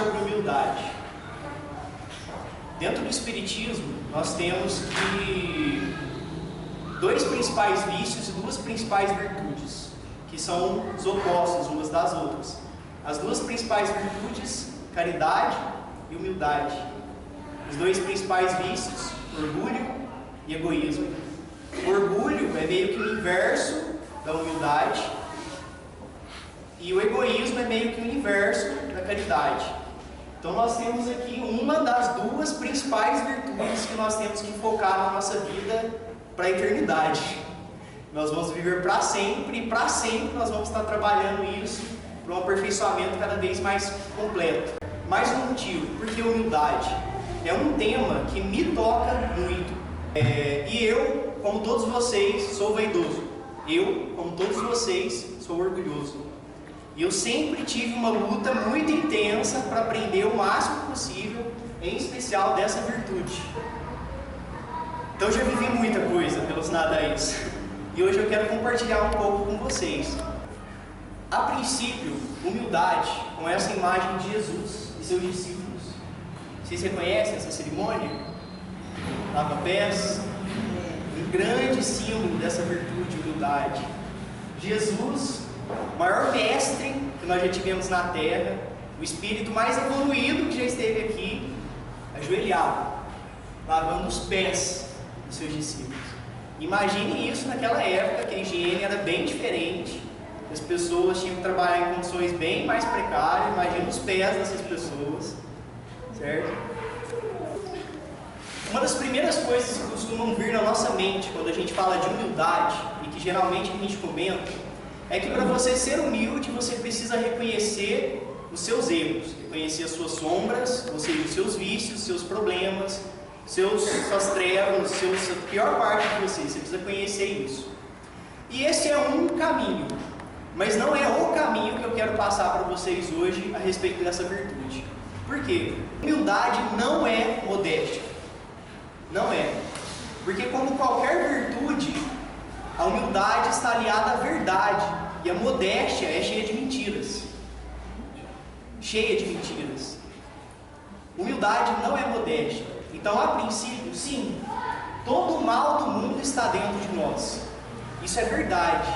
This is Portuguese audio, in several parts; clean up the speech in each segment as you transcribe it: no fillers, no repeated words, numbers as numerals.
sobre humildade. Dentro do Espiritismo, nós temos dois principais vícios e duas principais virtudes, que são os opostos umas das outras. As duas principais virtudes, caridade e humildade. Os dois principais vícios, orgulho e egoísmo. O orgulho é meio que o inverso da humildade, e o egoísmo é meio que o inverso da caridade. Então nós temos aqui uma das duas principais virtudes que nós temos que focar na nossa vida para a eternidade. Nós vamos viver para sempre, e para sempre nós vamos estar trabalhando isso para um aperfeiçoamento cada vez mais completo. Mais um motivo, porque humildade é um tema que me toca muito. E eu, como todos vocês, sou vaidoso. Eu, como todos vocês, sou orgulhoso. E eu sempre tive uma luta muito intensa para aprender o máximo possível, em especial dessa virtude. Então já vivi muita coisa relacionada a isso. E hoje eu quero compartilhar um pouco com vocês. A princípio, humildade, com essa imagem de Jesus e seus discípulos. Vocês reconhecem essa cerimônia? Lava pés. Um grande símbolo dessa virtude, humildade. Jesus, o maior mestre que nós já tivemos na Terra, o espírito mais evoluído que já esteve aqui, ajoelhado, lavando os pés dos seus discípulos. Imagine isso naquela época, que a higiene era bem diferente, as pessoas tinham que trabalhar em condições bem mais precárias. Imagine os pés dessas pessoas, certo? Uma das primeiras coisas que costumam vir na nossa mente quando a gente fala de humildade, e que geralmente a gente comenta, é que para você ser humilde, você precisa reconhecer os seus erros, reconhecer as suas sombras, ou seja, os seus vícios, os seus problemas, suas trevas, a pior parte de você. Você precisa conhecer isso. E esse é um caminho, mas não é o caminho que eu quero passar para vocês hoje a respeito dessa virtude. Por quê? Humildade não é modéstia. Não é. Porque como qualquer virtude, a humildade está aliada à verdade, e a modéstia é cheia de mentiras. Cheia de mentiras. Humildade não é modéstia. Então, a princípio, sim, todo o mal do mundo está dentro de nós. Isso é verdade.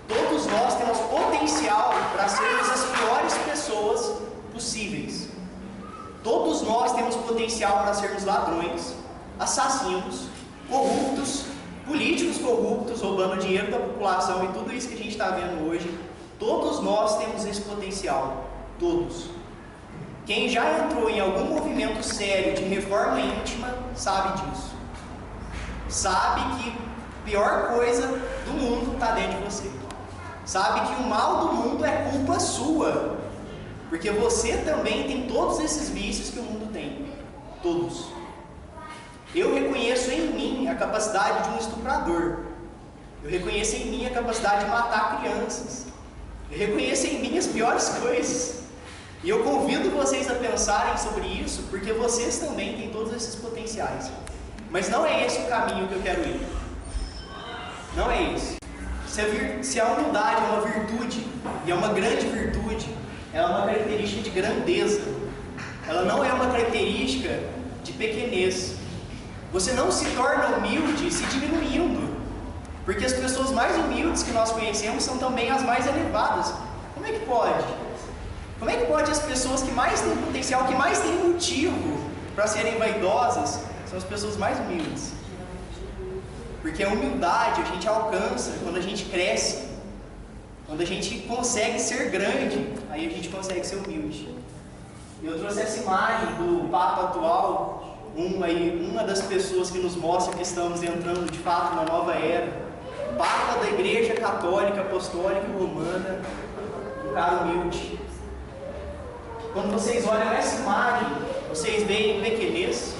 Todos nós temos potencial para sermos as piores pessoas possíveis. Todos nós temos potencial para sermos ladrões, assassinos, corruptos, políticos corruptos, roubando dinheiro da população e tudo isso que a gente está vendo hoje. Todos nós temos esse potencial. Todos. Quem já entrou em algum movimento sério de reforma íntima sabe disso. Sabe que a pior coisa do mundo está dentro de você. Sabe que o mal do mundo é culpa sua. Porque você também tem todos esses vícios que o mundo tem. Todos. Eu reconheço em mim a capacidade de um estuprador. Eu reconheço em mim a capacidade de matar crianças. Eu reconheço em mim as piores coisas. E eu convido vocês a pensarem sobre isso, porque vocês também têm todos esses potenciais. Mas não é esse o caminho que eu quero ir. Não é esse. Se a humildade é uma virtude, e é uma grande virtude, ela é uma característica de grandeza. Ela não é uma característica de pequenez. Você não se torna humilde se diminuindo, porque as pessoas mais humildes que nós conhecemos são também as mais elevadas. Como é que pode? Como é que pode as pessoas que mais têm potencial, que mais têm motivo para serem vaidosas, são as pessoas mais humildes? Porque a humildade a gente alcança quando a gente cresce, quando a gente consegue ser grande, aí a gente consegue ser humilde. E eu trouxe essa imagem do Papa atual, uma das pessoas que nos mostra que estamos entrando de fato numa nova era, Papa da Igreja Católica, Apostólica e Romana, um cara humilde. Quando vocês olham essa imagem, vocês veem pequenez?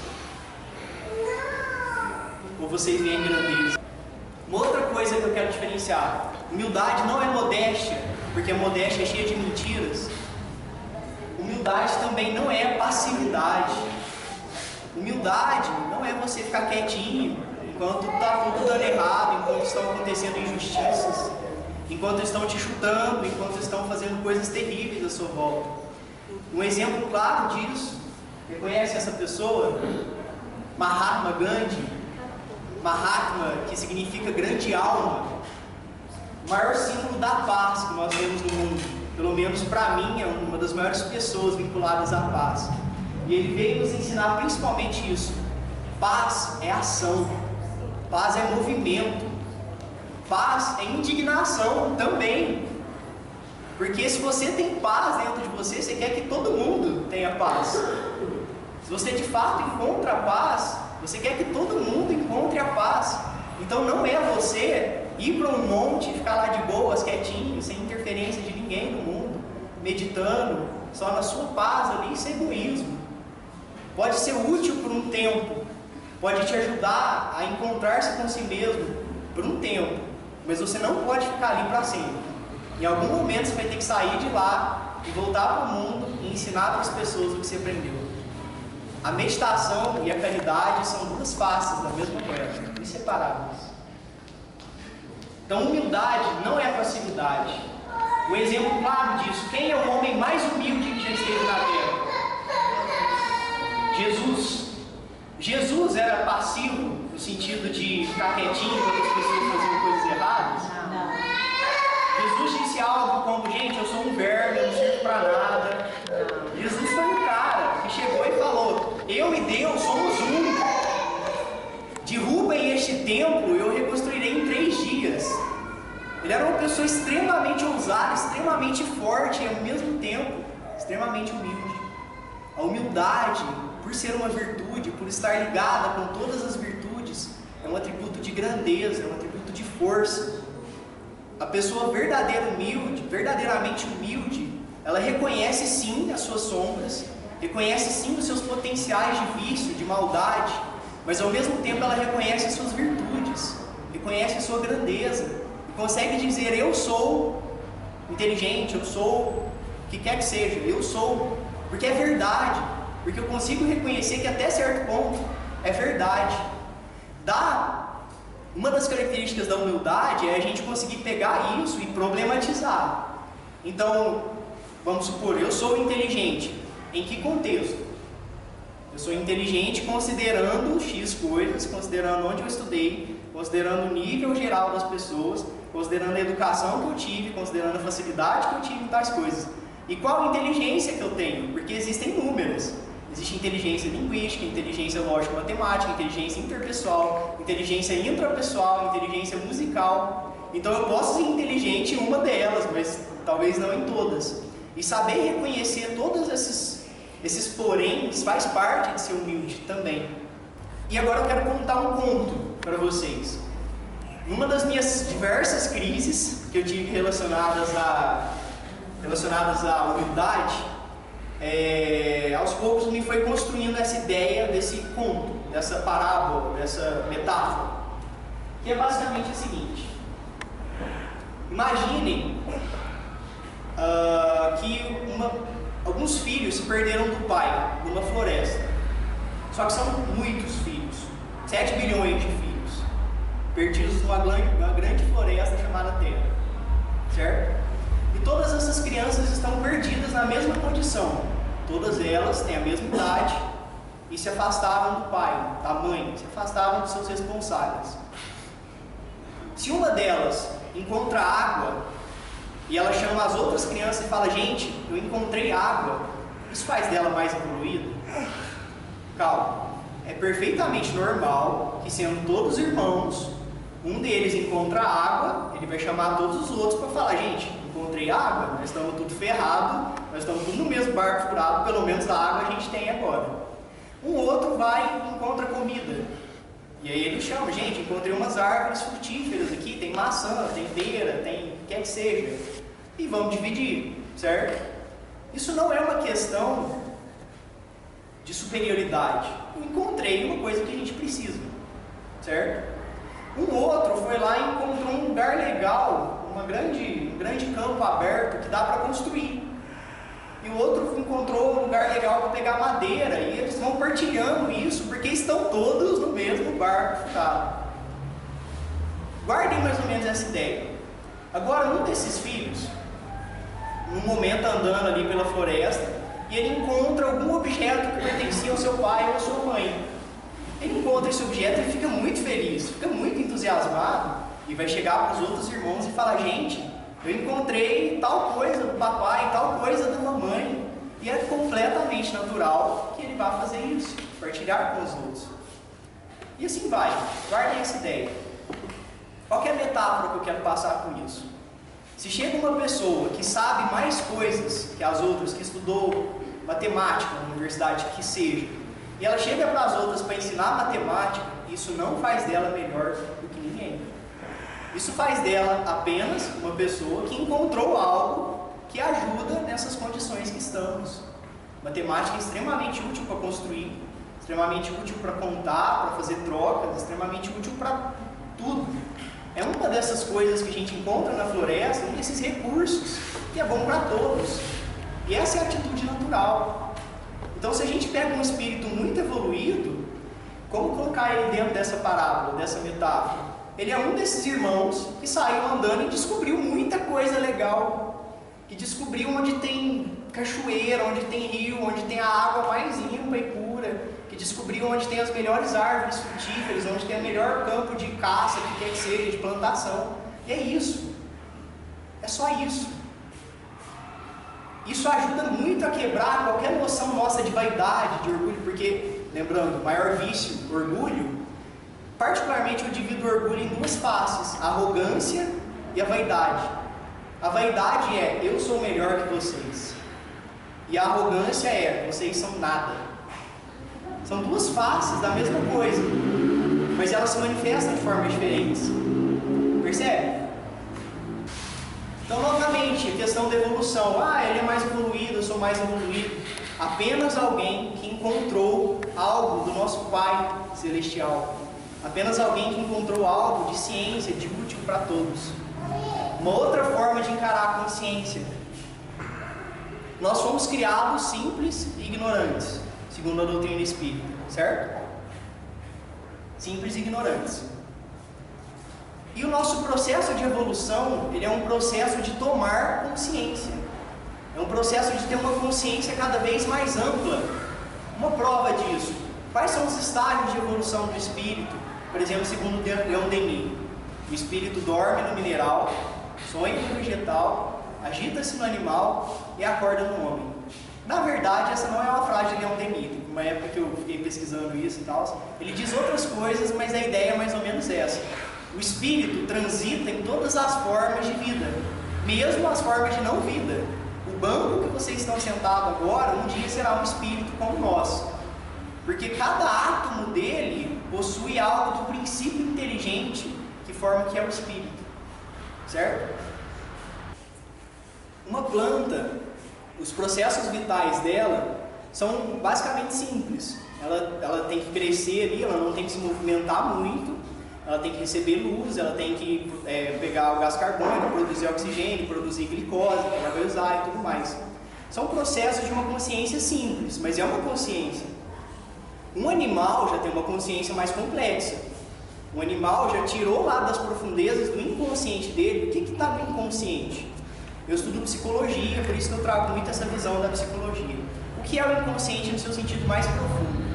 Ou vocês veem grandeza? Uma outra coisa que eu quero diferenciar: humildade não é modéstia, porque a modéstia é cheia de mentiras. Humildade também não é passividade. Humildade não é você ficar quietinho enquanto está tudo dando errado, enquanto estão acontecendo injustiças, enquanto estão te chutando, enquanto estão fazendo coisas terríveis à sua volta. Um exemplo claro disso, reconhece essa pessoa? Mahatma Gandhi. Mahatma, que significa grande alma, o maior símbolo da paz que nós vemos no mundo. Pelo menos para mim, é uma das maiores pessoas vinculadas à paz. E ele veio nos ensinar principalmente isso. Paz é ação, paz é movimento, paz é indignação também. Porque se você tem paz dentro de você, você quer que todo mundo tenha paz. Se você de fato encontra a paz, você quer que todo mundo encontre a paz. Então não é você ir para um monte e ficar lá de boas, quietinho, sem interferência de ninguém no mundo, meditando, só na sua paz ali, sem egoísmo. Pode ser útil por um tempo, pode te ajudar a encontrar-se com si mesmo por um tempo, mas você não pode ficar ali para sempre. Em algum momento você vai ter que sair de lá e voltar para o mundo e ensinar para as pessoas o que você aprendeu. A meditação e a caridade são duas faces da mesma moeda, inseparáveis. Então, humildade não é passividade. O exemplo claro disso, quem é o homem mais humilde que já esteve na terra? Jesus. Jesus era passivo no sentido de ficar quietinho quando as pessoas faziam coisas erradas? Não. Jesus disse algo como, gente, eu sou um verme, eu não sirvo para nada. Jesus foi um cara que chegou e falou, eu e Deus somos um. Derrubem este templo, eu reconstruirei em 3 dias. Ele era uma pessoa extremamente ousada, extremamente forte e ao mesmo tempo extremamente humilde. A humildade, por ser uma virtude, por estar ligada com todas as virtudes, é um atributo de grandeza, é um atributo de força. A pessoa verdadeiramente humilde, ela reconhece sim as suas sombras, reconhece sim os seus potenciais de vício, de maldade, mas ao mesmo tempo ela reconhece as suas virtudes, reconhece a sua grandeza, e consegue dizer, eu sou inteligente, eu sou o que quer que seja, eu sou, porque é verdade, porque eu consigo reconhecer que até certo ponto é verdade. Uma das características da humildade é a gente conseguir pegar isso e problematizar. Então, vamos supor, eu sou inteligente, em que contexto? Eu sou inteligente considerando X coisas, considerando onde eu estudei, considerando o nível geral das pessoas, considerando a educação que eu tive, considerando a facilidade que eu tive em tais coisas. E qual a inteligência que eu tenho? Porque existem inúmeras. Existe inteligência linguística, inteligência lógico-matemática, inteligência interpessoal, inteligência intrapessoal, inteligência musical. Então eu posso ser inteligente em uma delas, mas talvez não em todas. E saber reconhecer todos esses poréns faz parte de ser humilde também. E agora eu quero contar um conto para vocês. Numa das minhas diversas crises que eu tive relacionadas à humildade, aos poucos me foi construindo essa ideia desse conto, dessa parábola, dessa metáfora, que é basicamente a seguinte: imaginem que alguns filhos se perderam do pai numa floresta, só que são muitos filhos, 7 bilhões de filhos, perdidos numa grande floresta chamada Terra, certo? E todas essas crianças estão perdidas na mesma condição. Todas elas têm a mesma idade e se afastaram do pai, da mãe, se afastaram dos seus responsáveis. Se uma delas encontra água e ela chama as outras crianças e fala, gente, eu encontrei água, isso faz dela mais evoluída? Calma, é perfeitamente normal que, sendo todos irmãos, um deles encontra água, ele vai chamar todos os outros para falar, gente, encontrei água, nós estamos tudo ferrado, nós estamos tudo no mesmo barco furado, pelo menos a água a gente tem agora. Um outro vai e encontra comida, e aí ele chama, gente, encontrei umas árvores frutíferas aqui, tem maçã, tem pera, tem o que quer que seja, e vamos dividir, certo? Isso não é uma questão de superioridade, eu encontrei uma coisa que a gente precisa, certo? Um outro foi lá e encontrou um lugar legal, um grande campo aberto que dá para construir. E o outro encontrou um lugar legal para pegar madeira, e eles vão partilhando isso porque estão todos no mesmo barco furado. Guardem mais ou menos essa ideia. Agora, um desses filhos, num momento andando ali pela floresta, e ele encontra algum objeto que pertencia ao seu pai ou à sua mãe. Ele encontra esse objeto e fica muito feliz, fica muito entusiasmado, e vai chegar para os outros irmãos e falar: gente, eu encontrei tal coisa do papai, tal coisa da mamãe. E é completamente natural que ele vá fazer isso, partilhar com os outros. E assim vai, guardem essa ideia. Qual que é a metáfora que eu quero passar com isso? Se chega uma pessoa que sabe mais coisas que as outras, que estudou matemática na universidade, que seja, e ela chega para as outras para ensinar matemática, isso não faz dela melhor do que ninguém. Isso faz dela apenas uma pessoa que encontrou algo que ajuda nessas condições que estamos. Matemática é extremamente útil para construir, extremamente útil para contar, para fazer trocas, extremamente útil para tudo. É uma dessas coisas que a gente encontra na floresta, um desses recursos que é bom para todos. E essa é a atitude natural. Então, se a gente pega um espírito muito evoluído, como colocar ele dentro dessa parábola, dessa metáfora? Ele é um desses irmãos que saiu andando e descobriu muita coisa legal, que descobriu onde tem cachoeira, onde tem rio, onde tem a água mais limpa e pura, que descobriu onde tem as melhores árvores frutíferas, onde tem o melhor campo de caça, que quer que seja, de plantação. E é isso. É só isso. Isso ajuda muito a quebrar qualquer noção nossa de vaidade, de orgulho, porque, lembrando, o maior vício, orgulho, particularmente eu divido o orgulho em duas faces: a arrogância e a vaidade. A vaidade é: eu sou melhor que vocês. E a arrogância é: vocês são nada. São duas faces da mesma coisa, mas elas se manifestam de formas diferentes. Percebe? Então, novamente, a questão da evolução. Ele é mais evoluído, eu sou mais evoluído. Apenas alguém que encontrou algo do nosso Pai Celestial. Apenas alguém que encontrou algo de ciência, de útil para todos. Uma outra forma de encarar a consciência. Nós fomos criados simples e ignorantes, segundo a doutrina espírita, certo? Simples e ignorantes. E o nosso processo de evolução, ele é um processo de tomar consciência. É um processo de ter uma consciência cada vez mais ampla. Uma prova disso: quais são os estágios de evolução do espírito? Por exemplo, segundo Leon Denis, o espírito dorme no mineral, sonha no vegetal, agita-se no animal e acorda no homem. Na verdade, essa não é uma frase de Leon Denis. Uma época que eu fiquei pesquisando isso e tal, ele diz outras coisas, mas a ideia é mais ou menos essa. O espírito transita em todas as formas de vida, mesmo as formas de não vida. O banco que vocês estão sentados agora, um dia será um espírito como nós, porque cada átomo dele possui algo do princípio inteligente que forma que é o espírito, certo? Uma planta, os processos vitais dela são basicamente simples. Ela tem que crescer ali, ela não tem que se movimentar muito, ela tem que receber luz, ela tem que pegar o gás carbônico, produzir oxigênio, produzir glicose, que ela vai usar e tudo mais. São processos de uma consciência simples, mas é uma consciência. Um animal já tem uma consciência mais complexa. Um animal já tirou lá das profundezas do inconsciente dele. O que está no inconsciente? Eu estudo psicologia, por isso que eu trago muito essa visão da psicologia. O que é o inconsciente no seu sentido mais profundo?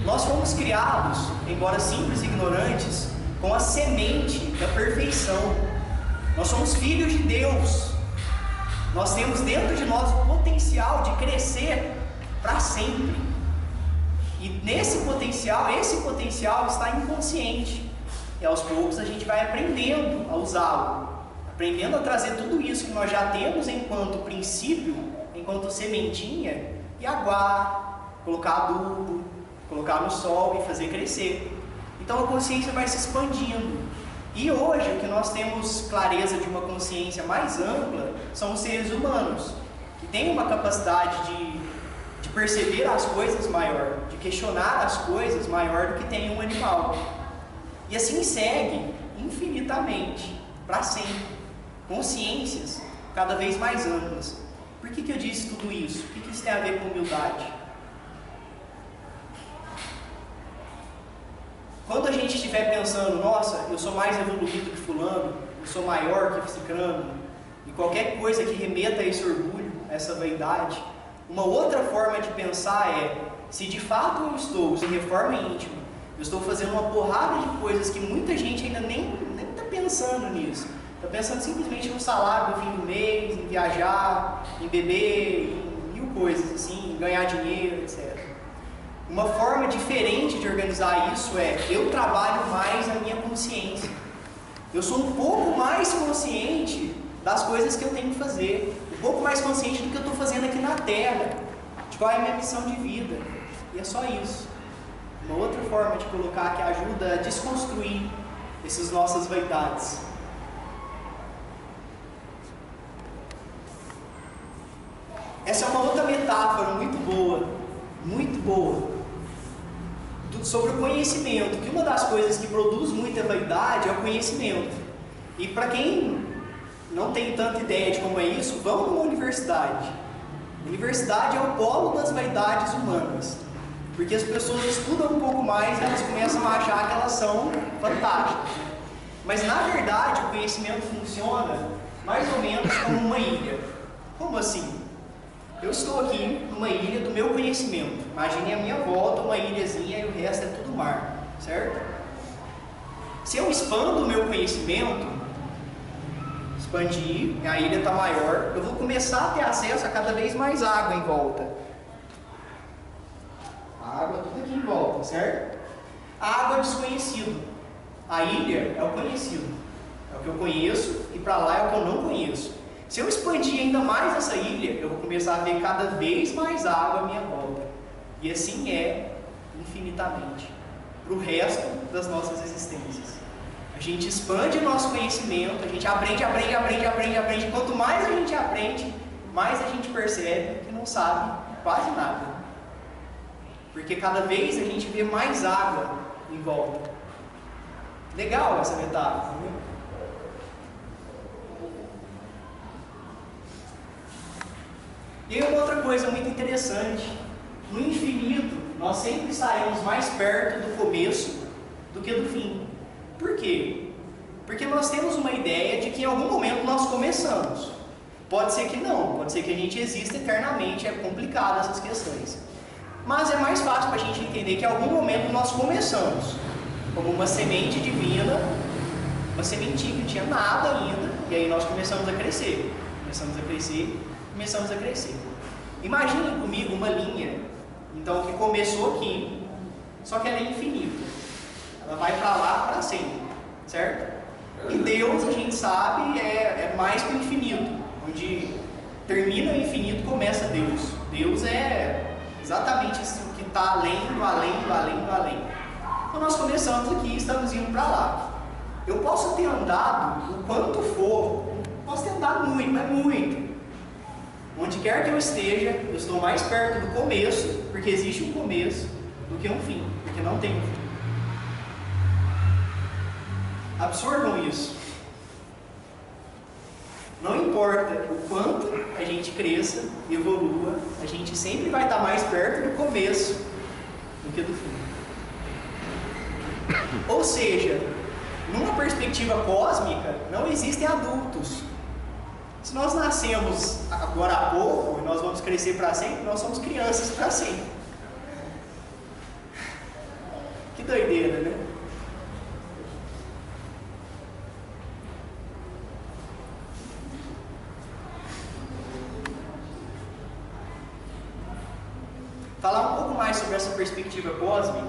Nós fomos criados, embora simples e ignorantes, com a semente da perfeição. Nós somos filhos de Deus. Nós temos dentro de nós o potencial de crescer para sempre. E esse potencial está inconsciente. E aos poucos a gente vai aprendendo a usá-lo, aprendendo a trazer tudo isso que nós já temos enquanto princípio, enquanto sementinha, e aguar, colocar adubo, colocar no sol e fazer crescer. Então a consciência vai se expandindo. E hoje o que nós temos clareza de uma consciência mais ampla são os seres humanos, que têm uma capacidade de perceber as coisas maior, de questionar as coisas maior do que tem um animal. E assim segue infinitamente, para sempre, consciências cada vez mais amplas. Por que eu disse tudo isso? O que isso tem a ver com humildade? Quando a gente estiver pensando: nossa, eu sou mais evoluído que fulano, eu sou maior que ciclano, e qualquer coisa que remeta a esse orgulho, a essa vaidade, Uma outra forma de pensar é, se de fato eu estou em reforma íntima, eu estou fazendo uma porrada de coisas que muita gente ainda nem está pensando nisso. Está pensando simplesmente no salário do fim do mês, em viajar, em beber, em mil coisas assim, em ganhar dinheiro, etc. Uma forma diferente de organizar isso é, eu trabalho mais a minha consciência. Eu sou um pouco mais consciente das coisas que eu tenho que fazer, um pouco mais consciente do que eu estou fazendo aqui na Terra, de qual é a minha missão de vida. E é só isso. Uma outra forma de colocar que ajuda a desconstruir essas nossas vaidades. Essa é uma outra metáfora muito boa, sobre o conhecimento, que uma das coisas que produz muita vaidade é o conhecimento. E para quem não tem tanta ideia de como é isso, vão numa universidade. A universidade é o polo das vaidades humanas, porque as pessoas estudam um pouco mais e elas começam a achar que elas são fantásticas. Mas na verdade o conhecimento funciona mais ou menos como uma ilha. Como assim? Eu estou aqui numa ilha do meu conhecimento. Imagine a minha volta, uma ilhazinha e o resto é tudo mar, certo? Se eu expando o meu conhecimento, expandir, a ilha está maior, eu vou começar a ter acesso a cada vez mais água em volta. A água tudo aqui em volta, certo? A água é desconhecido. A ilha é o conhecido. É o que eu conheço e para lá é o que eu não conheço. Se eu expandir ainda mais essa ilha, eu vou começar a ver cada vez mais água à minha volta. E assim é infinitamente, para o resto das nossas existências. A gente expande o nosso conhecimento, a gente aprende. Quanto mais a gente aprende, mais a gente percebe que não sabe quase nada. Porque cada vez a gente vê mais água em volta. Legal essa metáfora, né? E uma outra coisa muito interessante, no infinito nós sempre estaremos mais perto do começo do que do fim. Por quê? Porque nós temos uma ideia de que em algum momento nós começamos. Pode ser que não, pode ser que a gente exista eternamente, é complicado essas questões. Mas é mais fácil para a gente entender que em algum momento nós começamos, como uma semente divina, uma sementinha que não tinha nada ainda, e aí nós começamos a crescer. Começamos a crescer. Imagine comigo uma linha, então, que começou aqui, só que ela é infinita. Ela vai para lá para sempre, certo? E Deus, a gente sabe, é mais que o infinito. Onde termina o infinito, começa Deus. Deus é exatamente isso que está além. Então nós começamos aqui e estamos indo para lá. Eu posso ter andado o quanto for, posso ter andado muito, mas muito. Onde quer que eu esteja, eu estou mais perto do começo, porque existe um começo, do que um fim, porque não tem um fim. Absorvam isso. Não importa o quanto a gente cresça e evolua, a gente sempre vai estar mais perto do começo do que do fim. Ou seja, numa perspectiva cósmica, não existem adultos. Se nós nascemos agora há pouco e nós vamos crescer para sempre, nós somos crianças para sempre. Que doideira, né? Falar um pouco mais sobre essa perspectiva cósmica,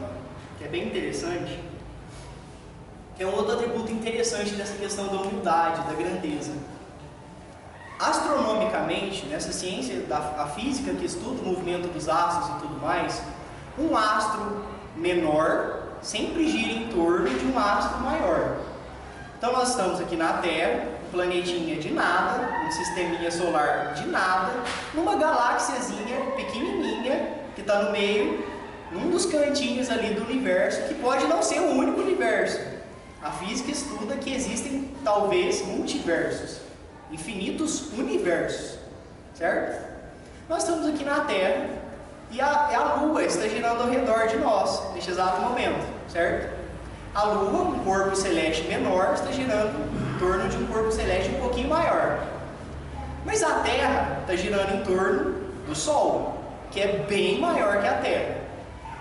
que é bem interessante, é um outro atributo interessante dessa questão da humildade, da grandeza. Astronomicamente, nessa ciência da física que estuda o movimento dos astros e tudo mais, um astro menor sempre gira em torno de um astro maior. Então nós estamos aqui na Terra, um planetinha de nada, um sisteminha solar de nada, numa galáxiazinha pequenininha que está no meio, num dos cantinhos ali do universo, que pode não ser o único universo. A física estuda que existem talvez multiversos, infinitos universos, certo? Nós estamos aqui na Terra e a Lua está girando ao redor de nós, neste exato momento, certo? A Lua, um corpo celeste menor, está girando em torno de um corpo celeste um pouquinho maior. Mas a Terra está girando em torno do Sol. que é bem maior que a Terra.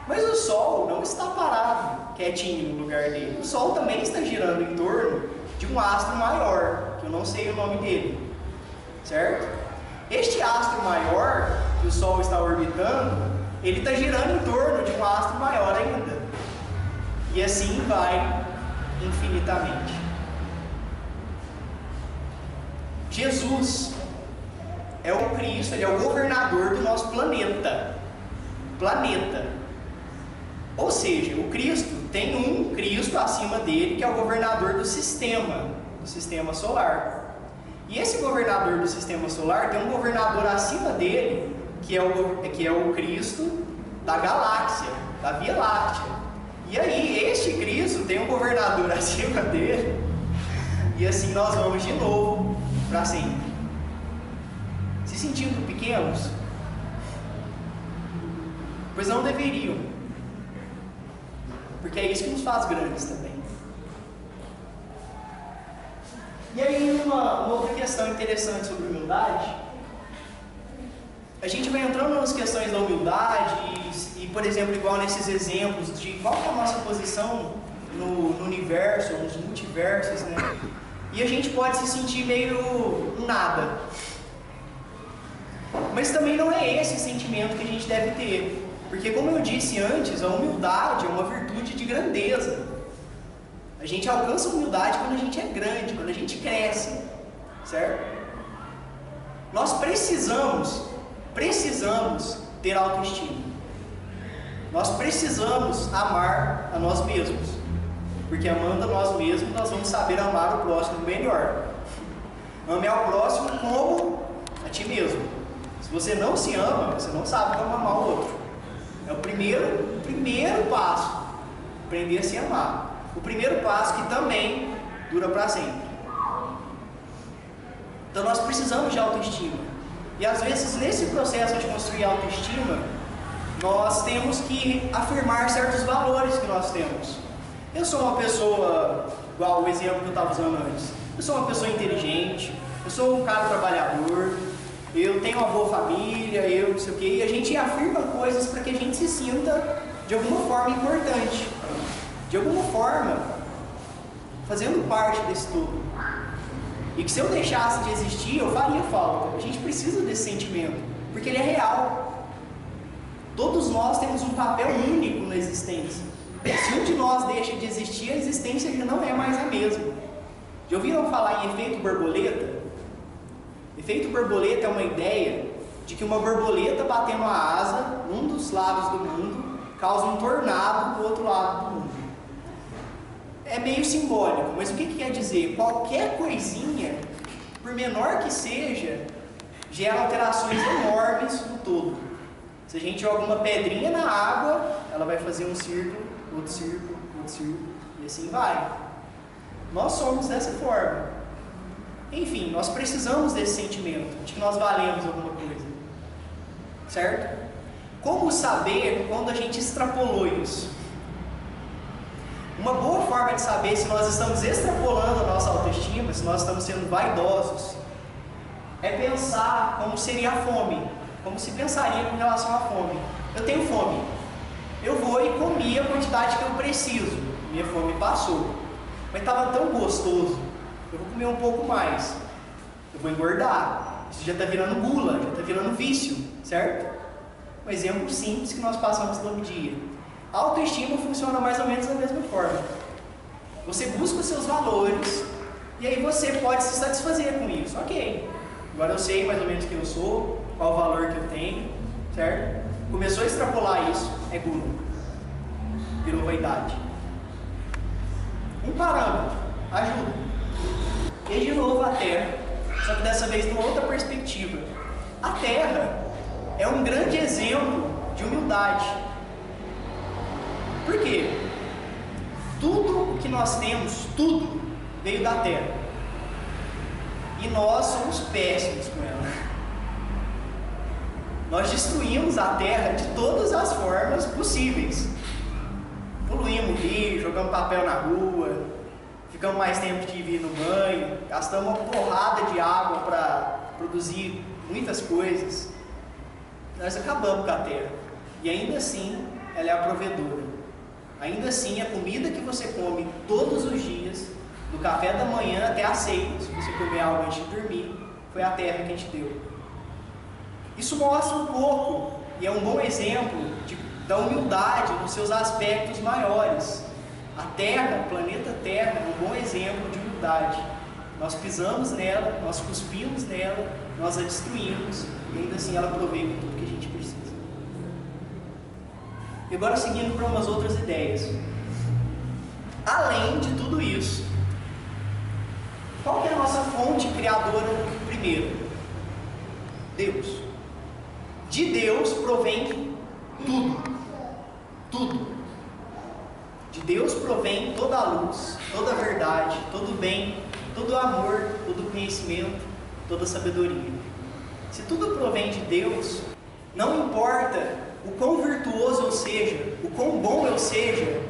Mas o Sol não está parado, quietinho no lugar dele. O Sol também está girando em torno de um astro maior, que eu não sei o nome dele, certo? Este astro maior que o Sol está orbitando, ele está girando em torno de um astro maior ainda. E assim vai infinitamente. Jesus é o Cristo, ele é o governador do nosso planeta. Ou seja, o Cristo tem um Cristo acima dele, que é o governador do sistema solar. E esse governador do sistema solar tem um governador acima dele, que é o Cristo da galáxia, da Via Láctea. E aí, este Cristo tem um governador acima dele, e assim nós vamos de novo para sempre. Se sentindo pequenos? Pois não deveriam, porque é isso que nos faz grandes também. E aí, uma outra questão interessante sobre humildade, a gente vai entrando nas questões da humildade e, por exemplo, igual nesses exemplos de qual é a nossa posição no universo, nos multiversos, né? E a gente pode se sentir meio nada. Mas também não é esse sentimento que a gente deve ter. Porque, como eu disse antes, a humildade é uma virtude de grandeza. A gente alcança a humildade quando a gente é grande, quando a gente cresce, certo? Nós precisamos ter autoestima. Nós precisamos amar a nós mesmos. Porque amando a nós mesmos, nós vamos saber amar o próximo melhor. Ame ao próximo como a ti mesmo. Se você não se ama, você não sabe como amar o outro. É o primeiro passo, aprender a se amar. O primeiro passo que também dura para sempre. Então nós precisamos de autoestima. E às vezes nesse processo de construir autoestima, nós temos que afirmar certos valores que nós temos. Eu sou uma pessoa, igual o exemplo que eu estava usando antes, eu sou uma pessoa inteligente, eu sou um cara trabalhador, eu tenho uma boa família, eu não sei o quê, e a gente afirma coisas para que a gente se sinta de alguma forma importante, de alguma forma fazendo parte desse todo. E que se eu deixasse de existir, eu faria falta. A gente precisa desse sentimento, porque ele é real. Todos nós temos um papel único na existência. Se um de nós deixa de existir, a existência já não é mais a mesma. Já ouviram falar em efeito borboleta? Efeito borboleta é uma ideia de que uma borboleta batendo a asa num dos lados do mundo causa um tornado do outro lado do mundo. É meio simbólico, mas o que quer dizer? Qualquer coisinha, por menor que seja, gera alterações enormes no todo. Se a gente joga uma pedrinha na água, ela vai fazer um círculo, outro círculo, e assim vai. Nós somos dessa forma. Enfim, nós precisamos desse sentimento, de que nós valemos alguma coisa. Certo? Como saber quando a gente extrapolou isso? Uma boa forma de saber se nós estamos extrapolando a nossa autoestima, se nós estamos sendo vaidosos, é pensar como seria a fome, como se pensaria com relação à fome. Eu tenho fome, eu vou e comi a quantidade que eu preciso, minha fome passou, mas estava tão gostoso, eu vou comer um pouco mais, eu vou engordar, isso já está virando gula, já está virando vício, certo? Um exemplo simples que nós passamos todo dia. A autoestima funciona mais ou menos da mesma forma. Você busca os seus valores e aí você pode se satisfazer com isso. Ok, agora eu sei mais ou menos quem eu sou, qual o valor que eu tenho, certo? Começou a extrapolar isso, é gula. Virou vaidade. Um parâmetro, ajuda. E de novo a Terra, só que dessa vez numa outra perspectiva. A Terra é um grande exemplo de humildade. Por quê? Tudo o que nós temos, tudo veio da Terra. E nós somos péssimos com ela. Nós destruímos a Terra de todas as formas possíveis. Poluímos o rio, jogamos papel na rua, ficamos mais tempo de vir no banho, gastamos uma porrada de água para produzir muitas coisas. nós acabamos com a terra. E ainda assim, ela é a provedora. Ainda assim, a comida que você come todos os dias, do café da manhã até a ceia, se você comer algo antes de dormir, foi a terra que a gente deu. Isso mostra um pouco, e é um bom exemplo da humildade nos seus aspectos maiores. A Terra, o planeta Terra, é um bom exemplo de humildade. Nós pisamos nela, nós cuspimos nela, nós a destruímos, e ainda assim ela provê com tudo que a gente precisa. E agora seguindo para umas outras ideias. Além de tudo isso, qual que é a nossa fonte criadora primeiro? Deus. De Deus provém tudo. Tudo. De Deus provém toda a luz, toda a verdade, todo o bem, todo o amor, todo o conhecimento, toda a sabedoria. Se tudo provém de Deus, não importa o quão virtuoso eu seja, o quão bom eu seja,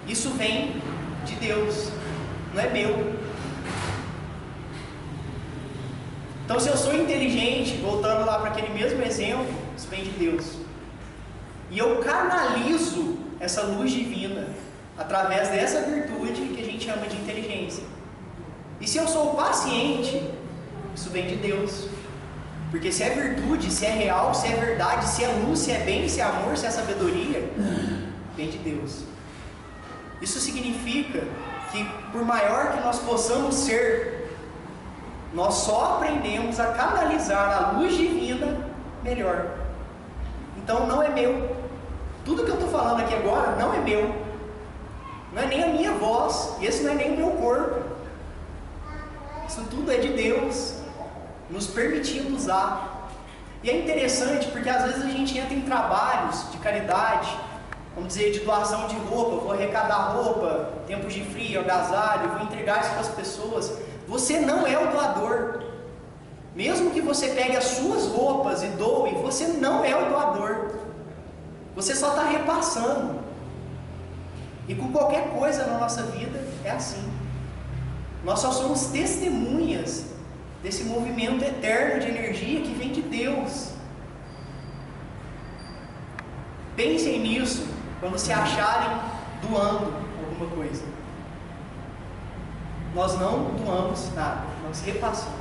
isso vem de Deus, não é meu. Então, se eu sou inteligente, voltando lá para aquele mesmo exemplo, isso vem de Deus. E eu canalizo essa luz divina através dessa virtude que a gente chama de inteligência. E se eu sou paciente, isso vem de Deus. Porque se é virtude, se é real, se é verdade, se é luz, se é bem, se é amor, se é sabedoria, vem de Deus. Isso significa que por maior que nós possamos ser, nós só aprendemos a canalizar a luz divina melhor. Então não é meu. Tudo que eu estou falando aqui agora não é meu. Não é nem a minha voz. E esse não é nem o meu corpo. Isso tudo é de Deus, nos permitindo usar. E é interessante porque às vezes a gente entra em trabalhos de caridade, vamos dizer, de doação de roupa, vou arrecadar roupa, tempos de frio, agasalho, vou entregar isso para as pessoas. Você não é o doador. Mesmo que você pegue as suas roupas e doe, você não é o doador. Você só está repassando. E com qualquer coisa na nossa vida é assim. Nós só somos testemunhas desse movimento eterno de energia que vem de Deus. Pensem nisso quando se acharem doando alguma coisa. Nós não doamos nada, nós repassamos.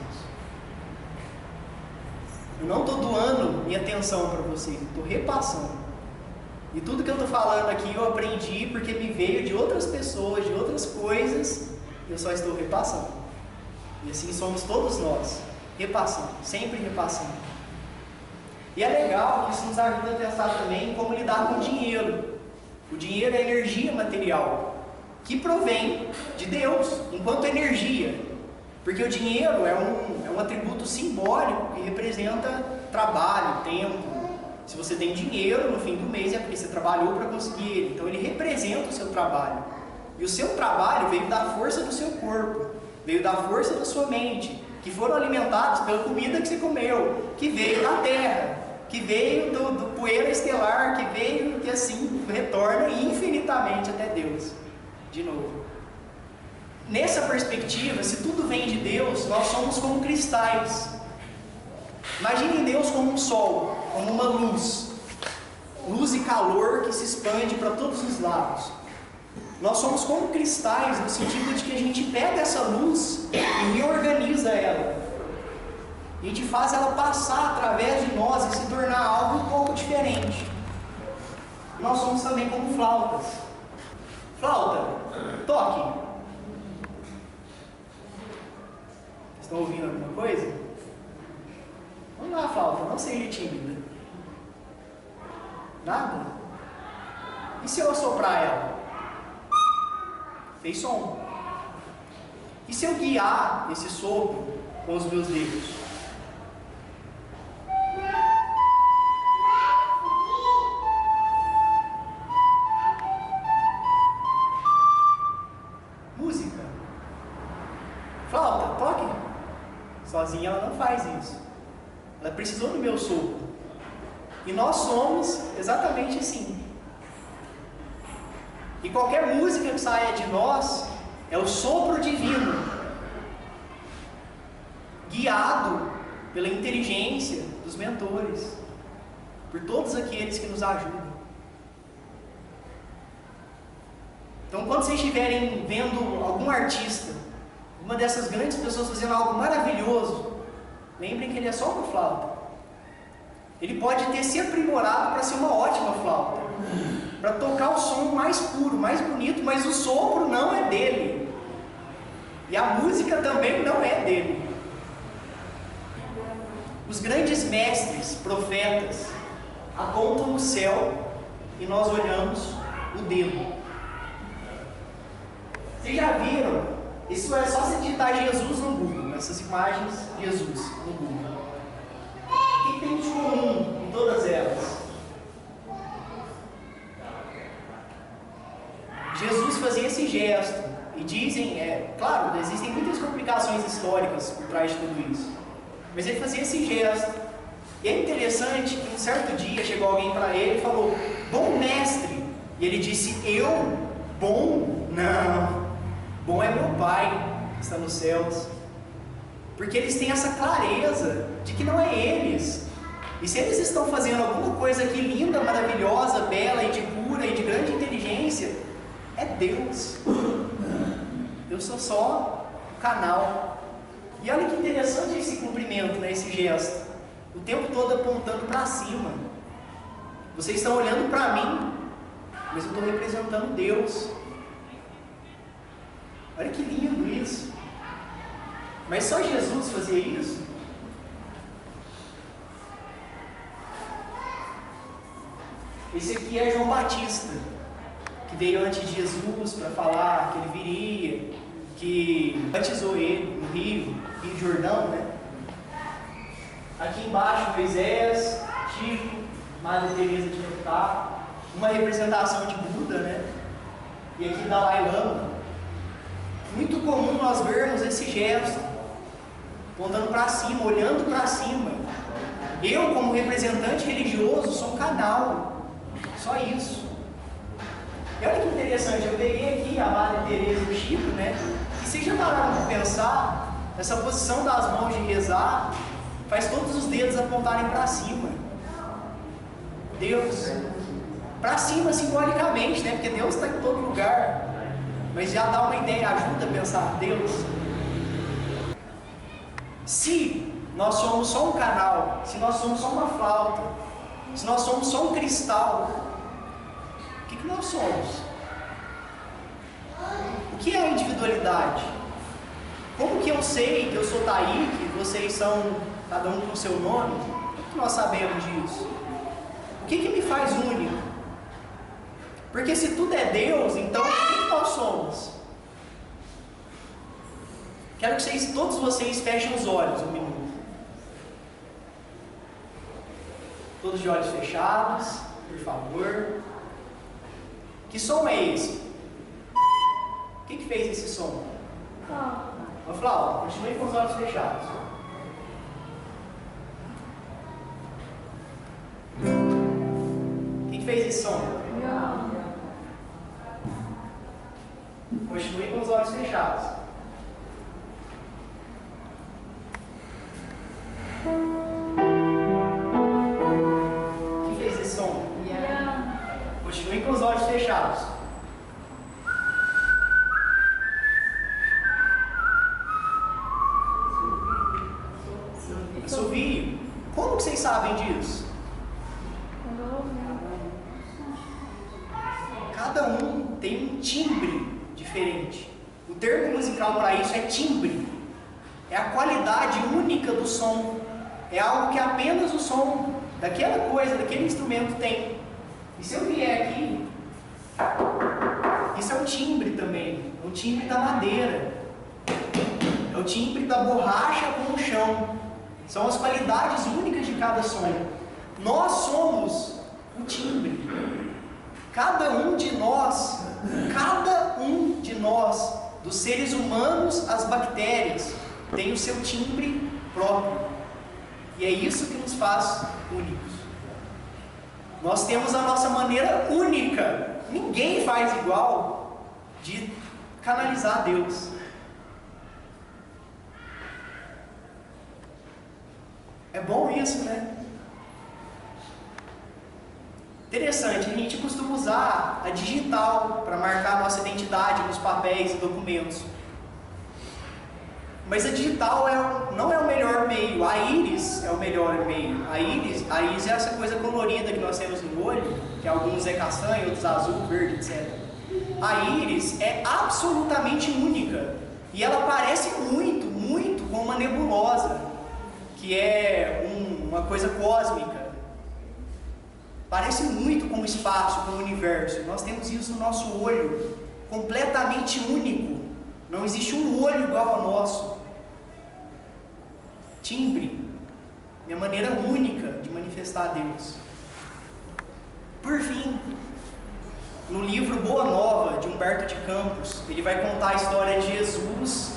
Eu não estou doando minha atenção para vocês, estou repassando. E tudo que eu estou falando aqui eu aprendi porque me veio de outras pessoas, de outras coisas, e eu só estou repassando. E assim somos todos nós, repassando, sempre repassando. E é legal que isso nos ajuda a pensar também em como lidar com o dinheiro. O dinheiro é energia material, que provém de Deus, enquanto energia. Porque o dinheiro é um atributo simbólico que representa trabalho, tempo. Se você tem dinheiro no fim do mês é porque você trabalhou para conseguir ele. Então ele representa o seu trabalho. E o seu trabalho veio da força do seu corpo, veio da força da sua mente, que foram alimentados pela comida que você comeu, que veio da terra, que veio do poeira estelar, que veio, que assim retorna infinitamente até Deus. De novo. Nessa perspectiva, se tudo vem de Deus, nós somos como cristais. Imaginem Deus como um sol, como uma luz. Luz e calor que se expande para todos os lados. Nós somos como cristais, no sentido de que a gente pega essa luz e reorganiza ela. A gente faz ela passar através de nós e se tornar algo um pouco diferente. Nós somos também como flautas. Flauta, toque. Estão ouvindo alguma coisa? Vamos lá, flauta, não seja tímida. Nada? E se eu assoprar ela? Fez som. E se eu guiar esse sopro com os meus dedos? Música. Flauta, toque. Sozinha ela não faz isso. Ela precisou do meu sopro. E nós somos exatamente assim. E qualquer música que saia de nós é o sopro divino, guiado pela inteligência dos mentores. por todos aqueles que nos ajudam. Então, quando vocês estiverem vendo algum artista, uma dessas grandes pessoas fazendo algo maravilhoso, lembrem que ele é só uma flauta. Ele pode ter se aprimorado para ser uma ótima flauta, para tocar o som mais puro, mais bonito, mas o sopro não é dele. E a música também não é dele. Os grandes mestres, profetas, apontam o céu e nós olhamos o dedo. Vocês já viram? Isso é só você digitar Jesus no Google, essas imagens de Jesus no Google. O que tem de comum em todas elas? Jesus fazia esse gesto, e dizem, claro, existem muitas complicações históricas por trás de tudo isso, mas ele fazia esse gesto. E é interessante que um certo dia chegou alguém para ele e falou: bom mestre, e ele disse: eu? Bom? Não, bom é meu Pai que está nos céus. Porque eles têm essa clareza de que não é eles. E se eles estão fazendo alguma coisa aqui linda, maravilhosa, bela e de pura e de grande inteligência, é Deus. Eu sou só o canal. E olha que interessante esse cumprimento, né, esse gesto. O tempo todo apontando para cima. Vocês estão olhando para mim, mas eu estou representando Deus. Olha que lindo isso. Mas só Jesus fazia isso? Esse aqui é João Batista, que veio antes de Jesus para falar que ele viria, que batizou ele no Rio Jordão, né? Aqui embaixo, Moisés, Chico, Madre Teresa de Calcutá, uma representação de Buda, né? E aqui Dalai Lama. Muito comum nós vermos esse gesto, apontando para cima, olhando para cima. Eu, como representante religioso, sou um canal, só isso. E olha que interessante, eu peguei aqui a Madre Teresa e o Chico, né? E vocês já pararam para pensar, essa posição das mãos de rezar, faz todos os dedos apontarem para cima. Deus. Para cima simbolicamente, né? Porque Deus está em todo lugar. Mas já dá uma ideia, ajuda a pensar, Deus. Se nós somos só um canal, se nós somos só uma flauta, se nós somos só um cristal, o que nós somos? O que é a individualidade? Como que eu sei que eu sou Taí, que vocês são cada um com o seu nome? O que nós sabemos disso? O que me faz único? Porque se tudo é Deus, então o que nós somos? Quero que todos vocês fechem os olhos um minuto. Todos de olhos fechados, por favor. Que som é esse? O que fez esse som? Uma flauta. Continue com os olhos fechados. O que fez esse som? Continue com os olhos fechados. O que fez esse som? Continue com os olhos fechados. Assovio. Como que vocês sabem disso? Cada um tem um timbre diferente. O termo musical para isso é timbre. É a qualidade única do som. É algo que apenas o som daquela coisa, daquele instrumento tem. E se eu vier aqui, isso é um timbre também. É o timbre da madeira. É o timbre da borracha com o chão. São as qualidades únicas de cada som. Nós somos o timbre. Cada um de nós, dos seres humanos às bactérias, tem o seu timbre próprio. E é isso que nos faz únicos. Nós temos a nossa maneira única, ninguém faz igual, de canalizar Deus. É bom isso, né? Interessante, a gente costuma usar a digital para marcar a nossa identidade nos papéis e documentos. Mas a digital não é o melhor meio, a íris é o melhor meio. A íris é essa coisa colorida que nós temos no olho, que alguns é castanho, outros azul, verde, etc. A íris é absolutamente única e ela parece muito com uma nebulosa, que é uma coisa cósmica. Parece muito com o espaço, com o universo. Nós temos isso no nosso olho, completamente único. Não existe um olho igual ao nosso. Timbre, minha maneira única de manifestar a Deus. Por fim, no livro Boa Nova, de Humberto de Campos, ele vai contar a história de Jesus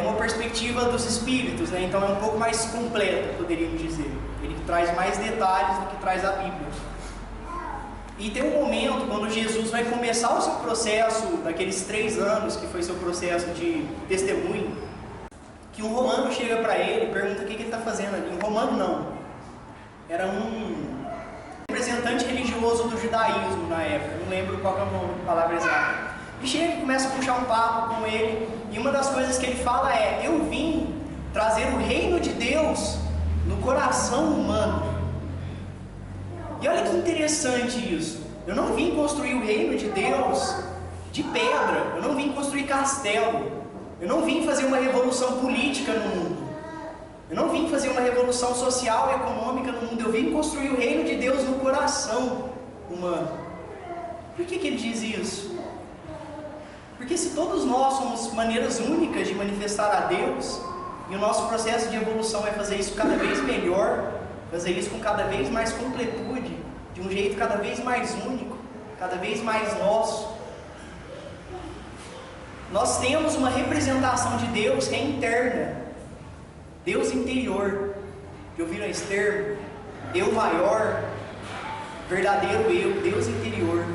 numa perspectiva dos Espíritos, né? Então é um pouco mais completa, poderíamos dizer. Ele traz mais detalhes do que traz a Bíblia. E tem um momento quando Jesus vai começar o seu processo, daqueles 3 anos, que foi seu processo de testemunho, que um romano chega para ele e pergunta o que ele está fazendo ali. Um romano não, era um representante religioso do judaísmo na época, não lembro qual é a palavra exata. E chega e começa a puxar um papo com ele, e uma das coisas que ele fala é: eu vim trazer o reino de Deus no coração humano. E olha que interessante isso. Eu não vim construir o reino de Deus de pedra, eu não vim construir castelo, eu não vim fazer uma revolução política no mundo, eu não vim fazer uma revolução social e econômica no mundo, eu vim construir o reino de Deus no coração humano. Por que ele diz isso? Porque se todos nós somos maneiras únicas de manifestar a Deus, e o nosso processo de evolução é fazer isso cada vez melhor, fazer isso com cada vez mais completude, de um jeito cada vez mais único, cada vez mais nosso. Nós temos uma representação de Deus que é interna, Deus interior. Já ouviram esse termo? Eu maior, verdadeiro eu, Deus interior.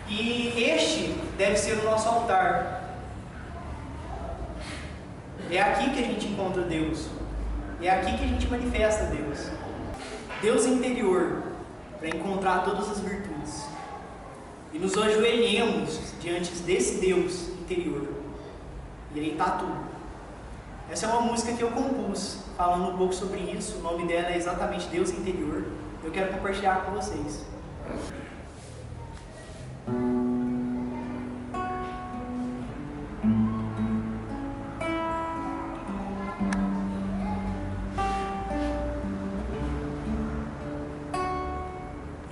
E este deve ser o nosso altar. É aqui que a gente encontra Deus. É aqui que a gente manifesta Deus. Deus interior, para encontrar todas as virtudes. E nos ajoelhemos diante desse Deus interior. E aí está tudo. Essa é uma música que eu compus, falando um pouco sobre isso. O nome dela é exatamente Deus interior. Eu quero compartilhar com vocês.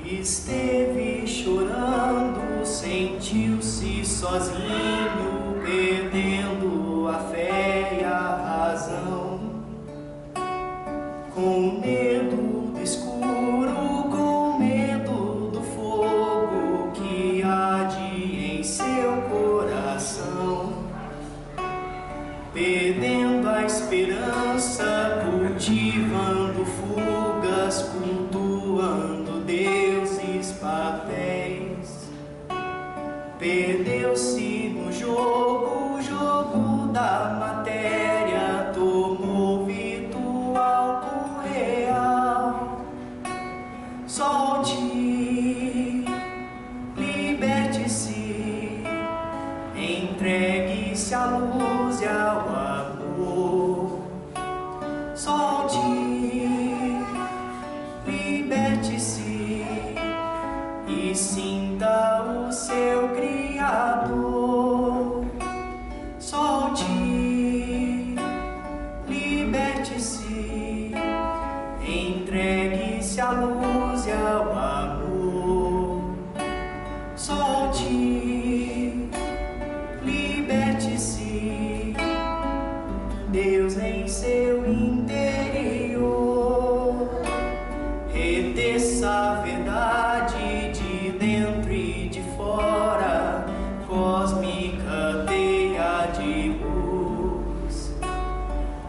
Esteve chorando, sentiu-se sozinho, perdendo a fé e a razão. Com medo do escuro, com medo do fogo que arde em seu coração. Perdendo a esperança, cultivando fugas, cultuando deuses papéis. Perdeu-se no jogo, o jogo da matéria, tomou virtual por real. Solte, liberte-se, entregue-se à luz e ao amor. Solte, liberte-se e sinta o seu Criador. Solte, liberte-se, entregue-se à luz e ao amor. Solte, liberte-se, Deus em seu interior. Reteça a verdade de dentro e de fora, cósmica teia de luz.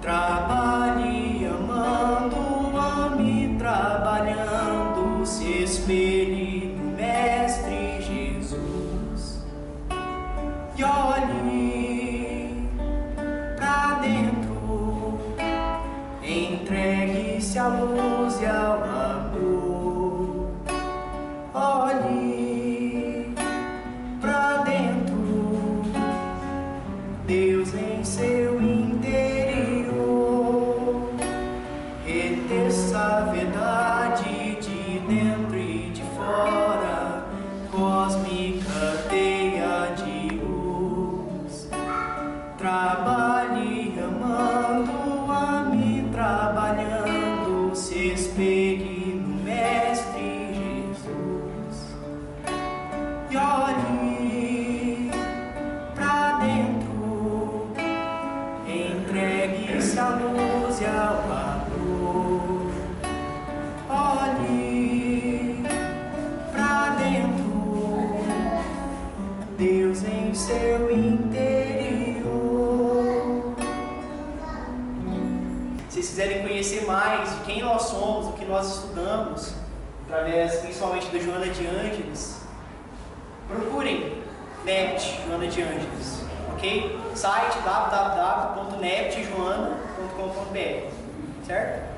Trabalhe amando, ame trabalhando, se espelhe no Mestre Jesus. E olhe pra dentro, entregue-se à luz e ao amor. em seu interior, reter essa verdade de dentro e de fora, cósmica teia de luz. Trabalhe amando a mim, trabalhando, se espelhe no Mestre Jesus. E olhe pra dentro, entregue-se à luz e ao amor. Olhe pra dentro, Deus em seu interior. Se vocês quiserem conhecer mais de quem nós somos, o que nós estudamos, através principalmente da Joana de Ângeles, procurem NEPT Joana de Ângeles, ok? Site www.neptjoana.com.br, certo?